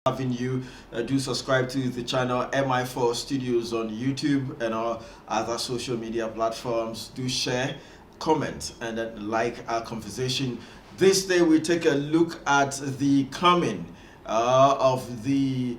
having you. Do subscribe to the channel MI4 Studios on YouTube and our other social media platforms. Do share, comment, and then like our conversation. This day we take a look at the coming of the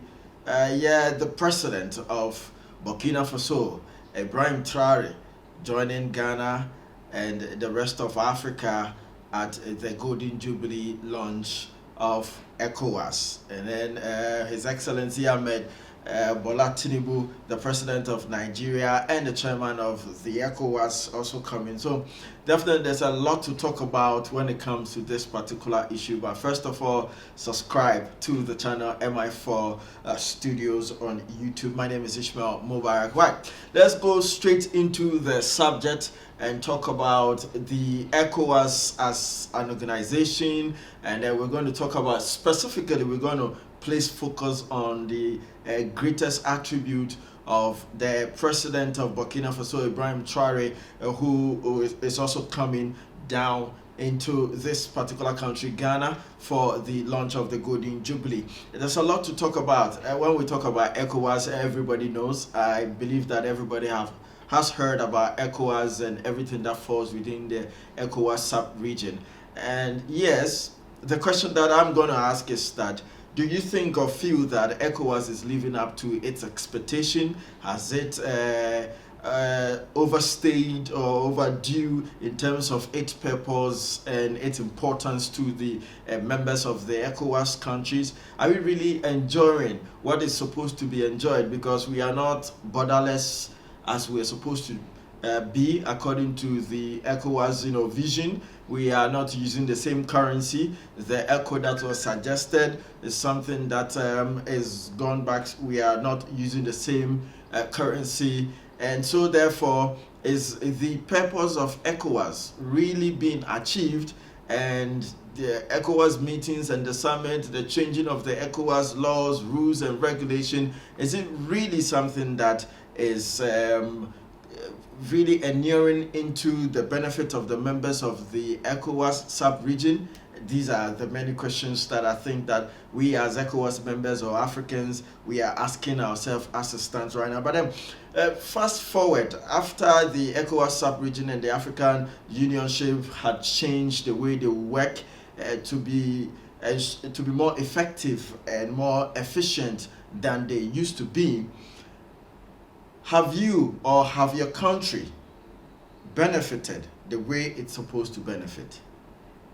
president of Burkina Faso, Ibrahim Traoré, joining Ghana and the rest of Africa at the Golden Jubilee launch of ECOWAS. And then His Excellency Ahmed Bola Tinubu, the president of Nigeria and the chairman of the ECOWAS, also coming. So definitely there's a lot to talk about when it comes to this particular issue. But first of all, subscribe to the channel MI4 Studios on YouTube. My name is Ishmael Mubarak. Right, let's go straight into the subject and talk about the ECOWAS as an organization, and then we're going to talk about specifically, we're going to place focus on the greatest attribute of the president of Burkina Faso, Ibrahim Traoré, who is also coming down into this particular country, Ghana, for the launch of the Golden Jubilee. There's a lot to talk about. When we talk about ECOWAS, everybody knows. I believe that everybody has heard about ECOWAS and everything that falls within the ECOWAS sub-region. And yes, the question that I'm going to ask is that, do you think or feel that ECOWAS is living up to its expectation? Has it overstayed or overdue in terms of its purpose and its importance to the members of the ECOWAS countries? Are we really enjoying what is supposed to be enjoyed? Because we are not borderless as we are supposed to be according to the ECOWAS vision. We are not using the same currency. The ECO that was suggested is something that is gone back. We are not using the same currency, and so therefore is the purpose of ECOWAS really being achieved? And the ECOWAS meetings and the summit, the changing of the ECOWAS laws, rules and regulation, is it really something that is really inuring into the benefit of the members of the ECOWAS sub-region? These are the many questions that I think that we as ECOWAS members or Africans, we are asking ourselves as it stands right now. But then fast forward, after the ECOWAS sub-region and the African Unionship had changed the way they work to be more effective and more efficient than they used to be, have you or have your country benefited the way it's supposed to benefit?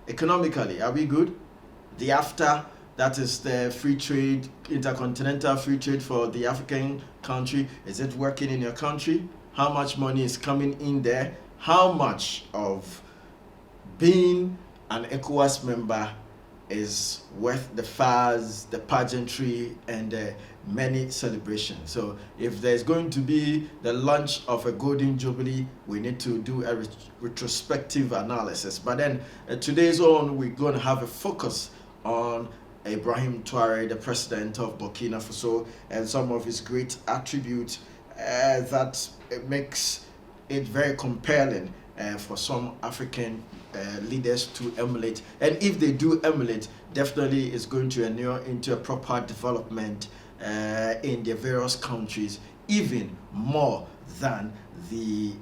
Economically, are we good? The AFTA, that is the free trade, intercontinental free trade for the African country, is it working in your country? How much money is coming in there? How much of being an ECOWAS member is worth the furs, the pageantry, and the many celebrations? So if there's going to be the launch of a Golden Jubilee, we need to do a retrospective analysis. But then today's on, we're going to have a focus on Ibrahim Traoré, the president of Burkina Faso, and some of his great attributes that makes it very compelling for some African leaders to emulate. And if they do emulate, definitely it's going to inure into a proper development in the various countries, even more than the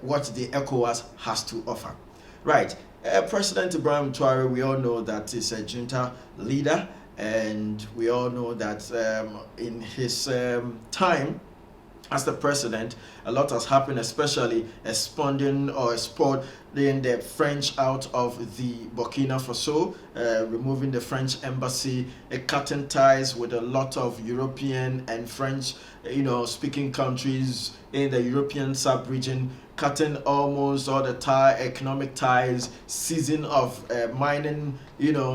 what the ECOWAS has to offer. Right, President Ibrahim Traoré, we all know that is a junta leader, and we all know that in his time as the president, a lot has happened, especially exporting the French out of the Burkina Faso, removing the French embassy, cutting ties with a lot of European and French, speaking countries in the European sub-region, cutting almost all the economic ties, seizing of mining,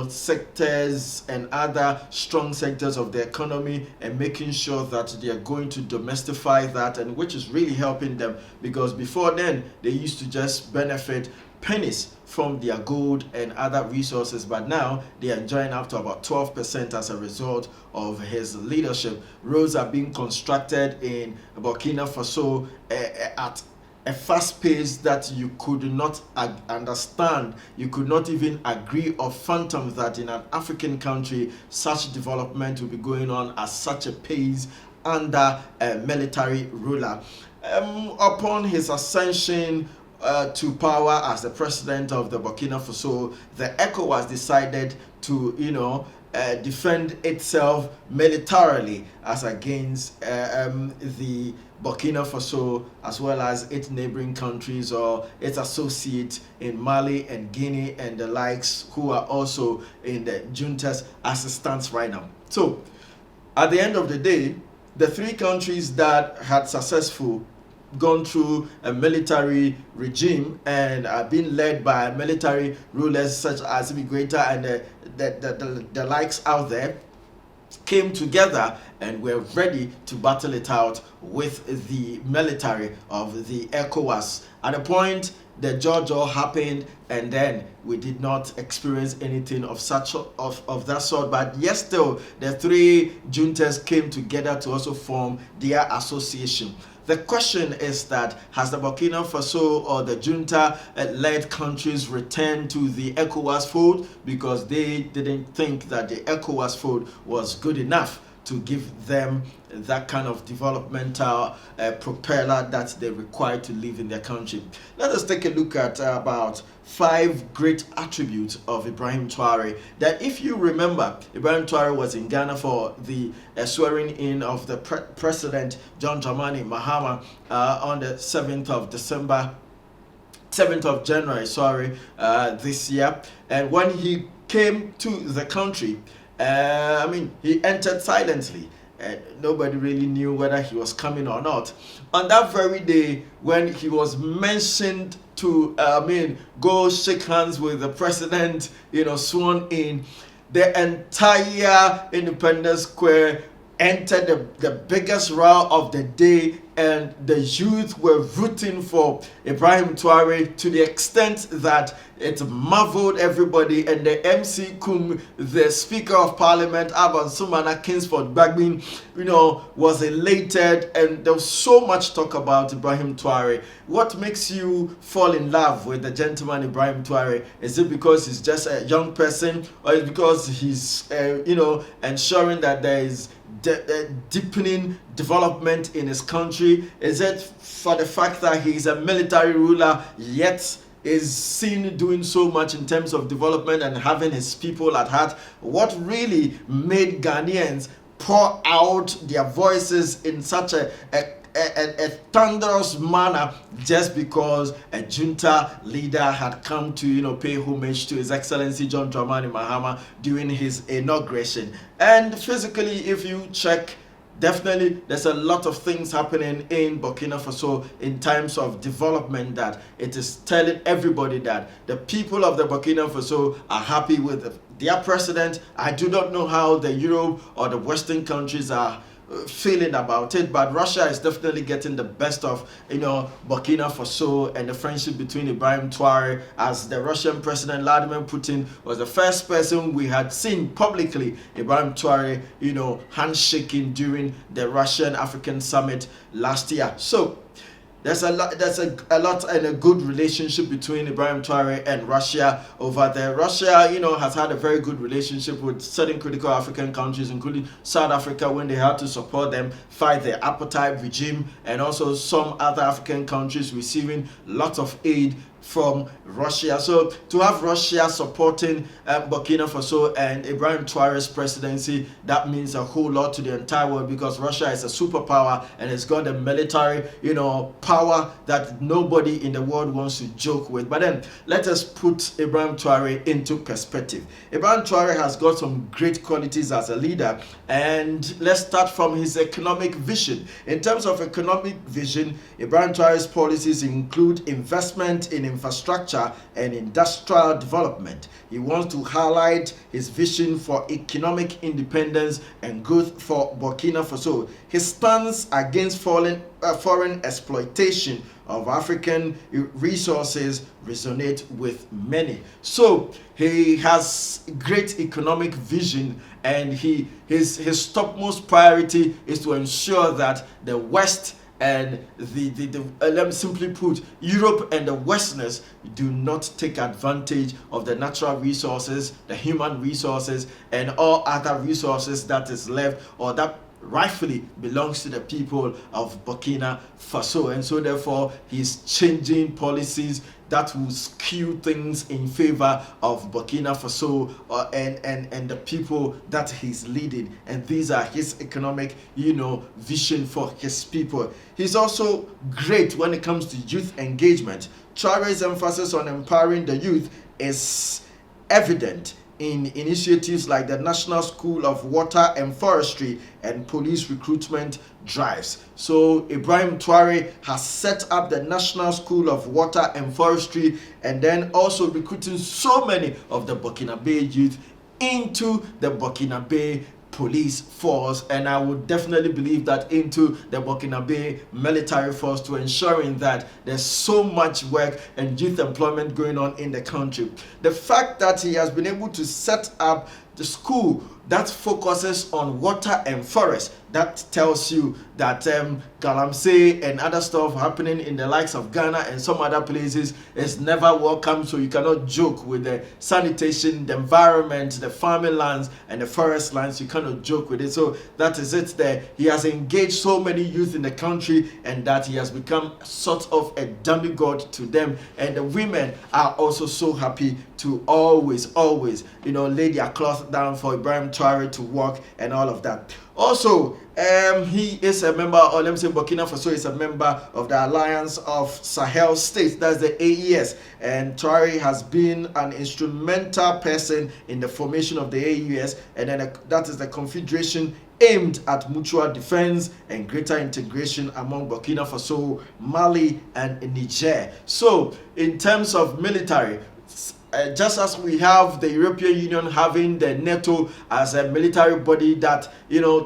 sectors and other strong sectors of the economy, and making sure that they are going to domestify that, and which is really helping them, because before then they used to just benefit pennies from their gold and other resources, but now they are enjoying up to about 12% as a result of his leadership. Roads are being constructed in Burkina Faso at a fast pace that you could not understand, you could not even agree or fathom that in an African country such development will be going on at such a pace under a military ruler. Upon his ascension to power as the president of the Burkina Faso, the ECOWAS decided to, defend itself militarily as against the Burkina Faso, as well as its neighboring countries or its associates in Mali and Guinea and the likes, who are also in the juntas as it stands right now. So at the end of the day, the three countries that had successful gone through a military regime and are being led by military rulers such as Assimi, Goïta and the likes out there, came together and were ready to battle it out with the military of the ECOWAS. At a point, the judge all happened, and then we did not experience anything of that sort. But yes, still, the three juntas came together to also form their association. The question is that, has the Burkina Faso or the junta-led countries returned to the ECOWAS fold because they didn't think that the ECOWAS fold was good enough to give them that kind of developmental propeller that they require to live in their country? Let us take a look at about 5 great attributes of Ibrahim Traoré. That, if you remember, Ibrahim Traoré was in Ghana for the swearing in of the President John Dramani Mahama on the 7th of January, this year. And when he came to the country, he entered silently. And nobody really knew whether he was coming or not. On that very day, when he was mentioned to go shake hands with the president, sworn in, the entire Independence Square entered the biggest row of the day, and the youth were rooting for Ibrahim Traoré to the extent that it marveled everybody. And the MC Kum, the Speaker of Parliament, Aban Sumana Kingsford Bagbin, was elated, and there was so much talk about Ibrahim Traoré. What makes you fall in love with the gentleman Ibrahim Traoré? Is it because he's just a young person, or is it because he's, ensuring that there is deepening development in his country? Is it for the fact that he's a military ruler yet is seen doing so much in terms of development and having his people at heart? What really made Ghanaians pour out their voices in such a thunderous manner just because a junta leader had come to pay homage to His Excellency John Dramani Mahama during his inauguration? And physically, if you check, definitely there's a lot of things happening in Burkina Faso in terms of development that it is telling everybody that the people of the Burkina Faso are happy with their president. I do not know how the Europe or the Western countries are feeling about it, but Russia is definitely getting the best of Burkina Faso, and the friendship between Ibrahim Traoré, as the Russian President Vladimir Putin was the first person we had seen publicly Ibrahim Traoré handshaking during the Russian African Summit last year. So there's a lot and a good relationship between Ibrahim Traoré and Russia over there. Russia, has had a very good relationship with certain critical African countries, including South Africa, when they had to support them fight the apartheid regime, and also some other African countries receiving lots of aid from Russia. So to have Russia supporting Burkina Faso and Ibrahim Traoré's presidency, that means a whole lot to the entire world, because Russia is a superpower and it's got a military power that nobody in the world wants to joke with. But then let us put Ibrahim Traoré into perspective. Ibrahim Traoré has got some great qualities as a leader, and let's start from his economic vision. In terms of economic vision, Ibrahim Traoré's policies include investment in infrastructure and industrial development. He wants to highlight his vision for economic independence and growth for Burkina Faso. His stance against foreign exploitation of African resources resonate with many. So he has great economic vision, and his topmost priority is to ensure that the West and let me simply put, Europe and the Westerners do not take advantage of the natural resources, the human resources, and all other resources that is left or that rightfully belongs to the people of Burkina Faso. And so therefore he's changing policies that will skew things in favor of Burkina Faso and the people that he's leading. And these are his economic, vision for his people. He's also great when it comes to youth engagement. Traoré's emphasis on empowering the youth is evident in initiatives like the National School of Water and Forestry and police recruitment drives. So Ibrahim Traoré has set up the National School of Water and Forestry, and then also recruiting so many of the Burkinabe youth into the Burkinabe police force, and I would definitely believe that into the Burkinabe military force, to ensuring that there's so much work and youth employment going on in the country. The fact that he has been able to set up the school that focuses on water and forest, that tells you that galamsey and other stuff happening in the likes of Ghana and some other places is never welcome. So you cannot joke with the sanitation, the environment, the farming lands and the forest lands. You cannot joke with it. So that is it there. He has engaged so many youth in the country, and that he has become sort of a demigod to them. And the women are also so happy to always lay their cloth down for Ibrahim Traoré to work and all of that. Also, he is a member, or let me say Burkina Faso is a member of the Alliance of Sahel States, that's the AES, and Traoré has been an instrumental person in the formation of the AES, and then that is the confederation aimed at mutual defense and greater integration among Burkina Faso, Mali, and Niger. So, in terms of military, just as we have the European Union having the NATO as a military body that,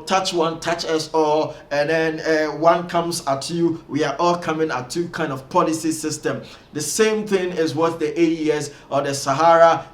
touch one, touch us all, and then one comes at you, we are all coming at you kind of policy system. The same thing is what the AES or the Sahara,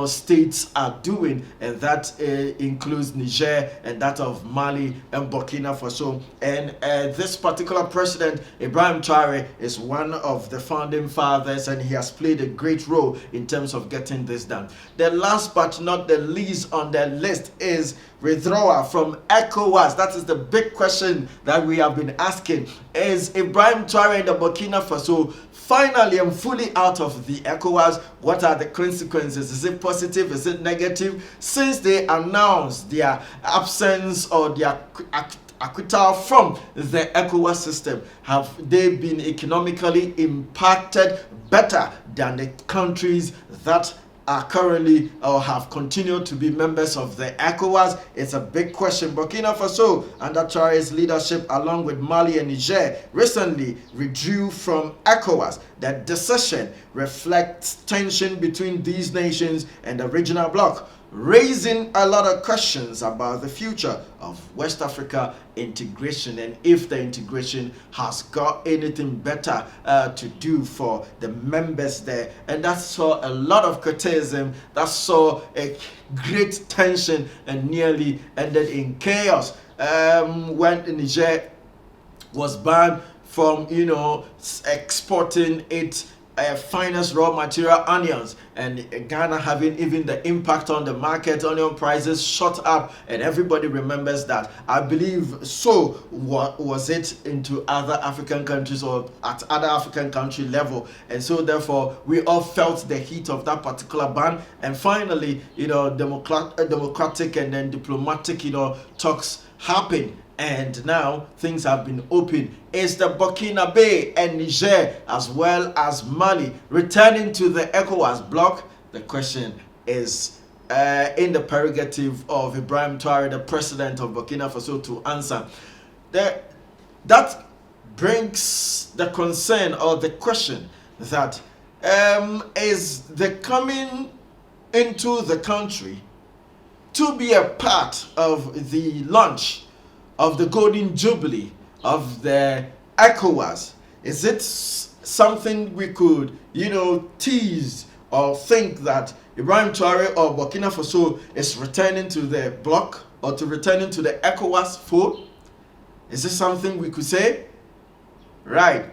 states are doing, and that includes Niger and that of Mali and Burkina Faso. And this particular president, Ibrahim Traoré, is one of the founding fathers, and he has played a great role in terms of getting this done. The last but not the least on the list is withdrawal from ECOWAS. That is the big question that we have been asking. Is Ibrahim Traoré and the Burkina Faso finally and fully out of the ECOWAS? What are the consequences? Is it positive? Is it negative? Since they announced their absence or their acquittal from the ECOWAS system, have they been economically impacted better than the countries that are currently or have continued to be members of the ECOWAS? It's a big question. Burkina Faso, under Traoré's leadership, along with Mali and Niger, recently withdrew from ECOWAS. That decision reflects tension between these nations and the regional bloc, raising a lot of questions about the future of West Africa integration, and if the integration has got anything better to do for the members there. And that saw a lot of criticism, that saw a great tension, and nearly ended in chaos when Niger was banned from exporting its finest raw material, onions, and Ghana having even the impact on the market. Onion prices shot up, and everybody remembers that. I believe so was it into other African countries or at other African country level, and so therefore we all felt the heat of that particular ban. And finally, democratic and then diplomatic talks happened, and now things have been opened. Is the Burkinabe and Niger as well as Mali returning to the ECOWAS bloc? The question is in the prerogative of Ibrahim Traoré, the president of Burkina Faso, to answer. That brings the concern or the question that is the coming into the country to be a part of the launch of the Golden Jubilee of the ECOWAS. Is it something we could, tease or think that Ibrahim Traoré or Burkina Faso is returning to the bloc or to returning to the ECOWAS fold? Is this something we could say? Right.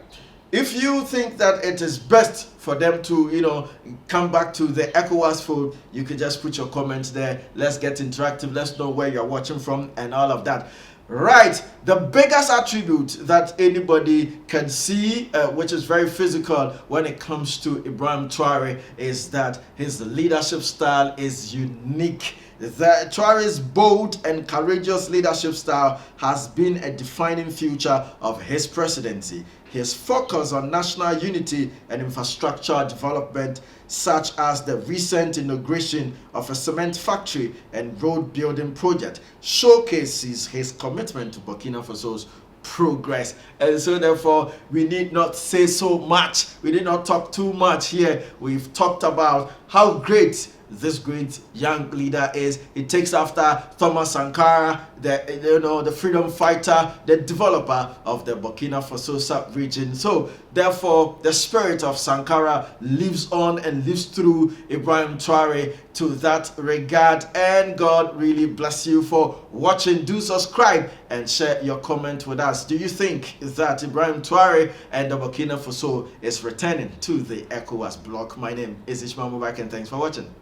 If you think that it is best for them to, come back to the ECOWAS fold, you can just put your comments there. Let's get interactive. Let's know where you're watching from and all of that. Right, the biggest attribute that anybody can see, which is very physical when it comes to Ibrahim Traoré, is that his leadership style is unique. Traoré's bold and courageous leadership style has been a defining feature of his presidency. His focus on national unity and infrastructure development, such as the recent inauguration of a cement factory and road building project, showcases his commitment to Burkina Faso's progress. And so therefore, we need not say so much. We did not talk too much here. We've talked about how great this great young leader is. It takes after Thomas Sankara, the freedom fighter, the developer of the Burkina Faso sub-region. So therefore, the spirit of Sankara lives on and lives through Ibrahim Traoré to that regard. And God really bless you for watching. Do subscribe and share your comment with us. Do you think that Ibrahim Traoré and the Burkina Faso is returning to the ECOWAS bloc? My name is Ishmael Mubak, and thanks for watching.